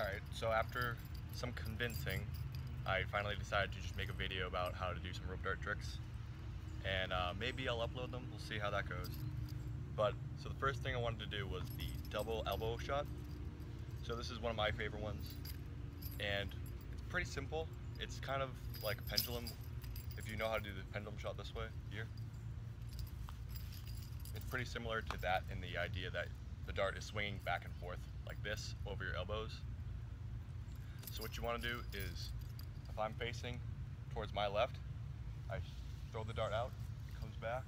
Alright, so after some convincing, I finally decided to just make a video about how to do some rope dart tricks. And maybe I'll upload them, we'll see how that goes. So the first thing I wanted to do was the double elbow shot. So this is one of my favorite ones. And it's pretty simple. It's kind of like a pendulum, if you know how to do the pendulum shot this way, here. It's pretty similar to that in the idea that the dart is swinging back and forth like this over your elbows. So what you want to do is, if I'm facing towards my left, I throw the dart out, it comes back,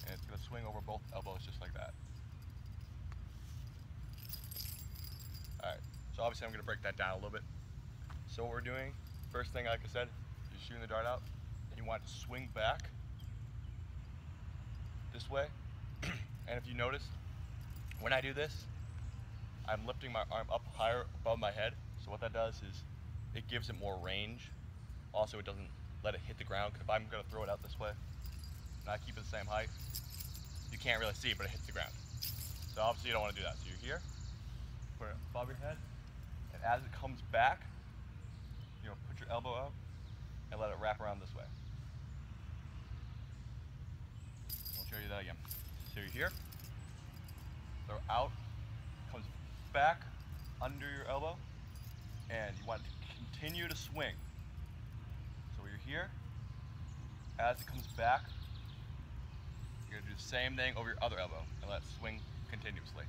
and it's going to swing over both elbows just like that. Alright, so obviously I'm going to break that down a little bit. So what we're doing, first thing like I said, you're shooting the dart out, and you want it to swing back this way. And if you notice, when I do this, I'm lifting my arm up higher above my head. So what that does is it gives it more range. Also, it doesn't let it hit the ground, because if I'm going to throw it out this way and I keep it the same height, you can't really see it, but it hits the ground. So obviously you don't want to do that. So you're here, put it above your head, and as it comes back, put your elbow out and let it wrap around this way. I'll show you that again. So you're here, throw out, comes back under your elbow, and you want it to continue to swing. So you're here, as it comes back, you're going to do the same thing over your other elbow and let it swing continuously.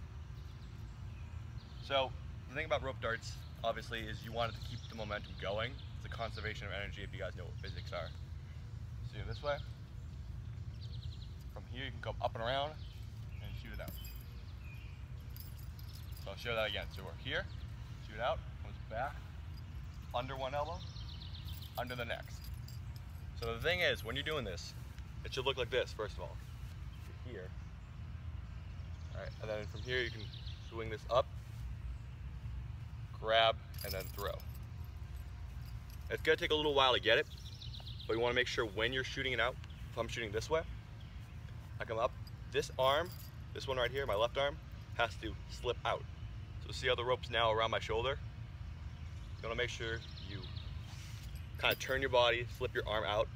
So the thing about rope darts, obviously, is you want it to keep the momentum going. It's a conservation of energy, if you guys know what physics are. So you go this way. From here you can go up and around and shoot it out. So I'll show that again. So we're here, shoot out, comes back, under one elbow, under the next. So the thing is, when you're doing this, it should look like this, first of all. You're here. Alright, and then from here you can swing this up, grab, and then throw. It's going to take a little while to get it, but you want to make sure when you're shooting it out, if I'm shooting this way, I come up, this arm, this one right here, my left arm, has to slip out. So see how the rope's now around my shoulder? You want to make sure you kind of turn your body, slip your arm out,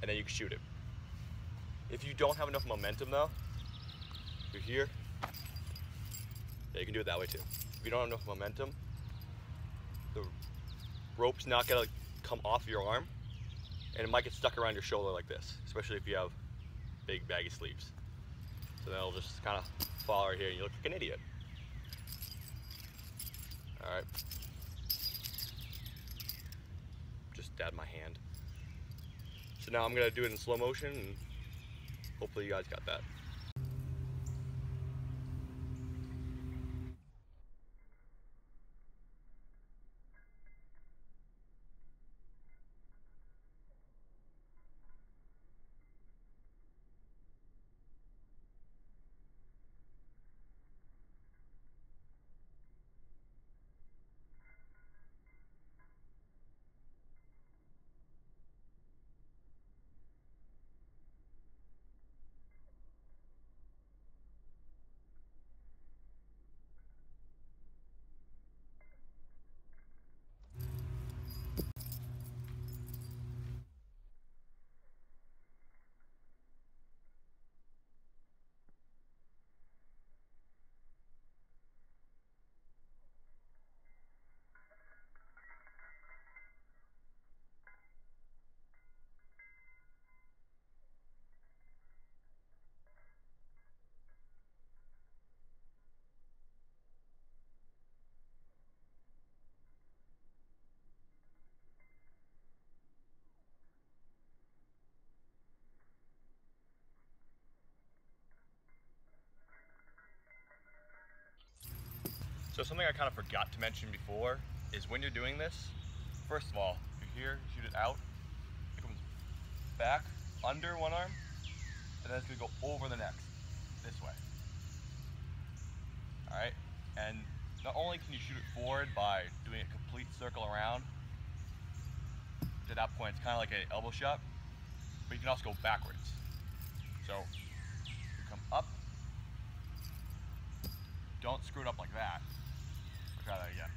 and then you can shoot it. If you don't have enough momentum though, you're here, yeah, you can do it that way too. If you don't have enough momentum, the rope's not going to come off your arm, and it might get stuck around your shoulder like this, especially if you have big baggy sleeves. So then it'll just kind of fall right here and you look like an idiot. Alright. Just dabbed my hand. So now I'm going to do it in slow motion, and hopefully you guys got that. So something I kind of forgot to mention before is when you're doing this, first of all, you're here, shoot it out, it comes back under one arm, and then it's going to go over the next, this way. Alright, and not only can you shoot it forward by doing a complete circle around, which at that point it's kind of like an elbow shot, but you can also go backwards. So you come up, don't screw it up like that. I'll try that again.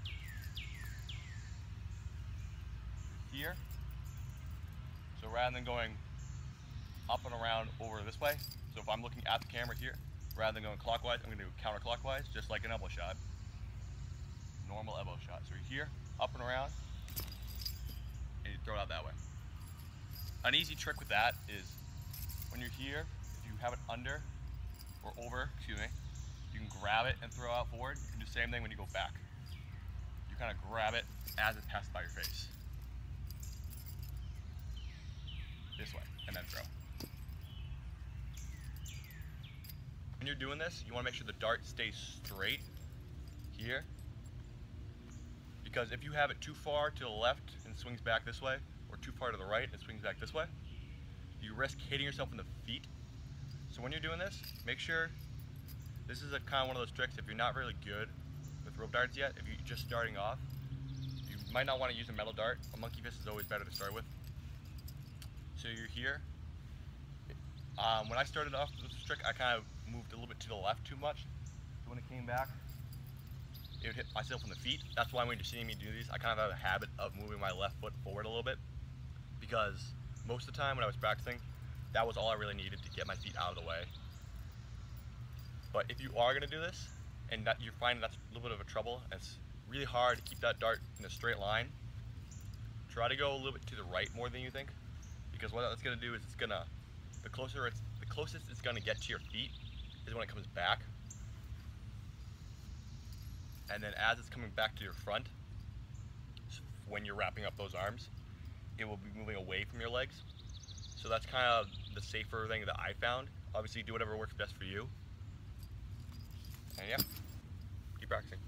Here. So rather than going up and around over this way, so if I'm looking at the camera here, rather than going clockwise, I'm going to do counterclockwise, just like an elbow shot. Normal elbow shot. So you're here, up and around, and you throw it out that way. An easy trick with that is when you're here, if you have it under or over, excuse me, you can grab it and throw out forward. You can do the same thing when you go back. You kind of grab it as it passes by your face. This way, and then throw. When you're doing this, you want to make sure the dart stays straight here, because if you have it too far to the left and it swings back this way, or too far to the right and it swings back this way, you risk hitting yourself in the feet. So when you're doing this, make sure, this is a kind of one of those tricks, if you're not really good with rope darts yet, if you're just starting off, you might not want to use a metal dart. A monkey fist is always better to start with. So you're here. When I started off with this trick, I kind of moved a little bit to the left too much. So when it came back, it would hit myself in the feet. That's why when you're seeing me do these, I kind of have a habit of moving my left foot forward a little bit, because most of the time when I was practicing, that was all I really needed to get my feet out of the way. But if you are going to do this, and that you're finding that's a little bit of a trouble, and it's really hard to keep that dart in a straight line, try to go a little bit to the right more than you think. Because what that's going to do is it's going to, the closest it's going to get to your feet is when it comes back. And then as it's coming back to your front, when you're wrapping up those arms, it will be moving away from your legs. So that's kind of the safer thing that I found. Obviously do whatever works best for you. And yeah, keep practicing.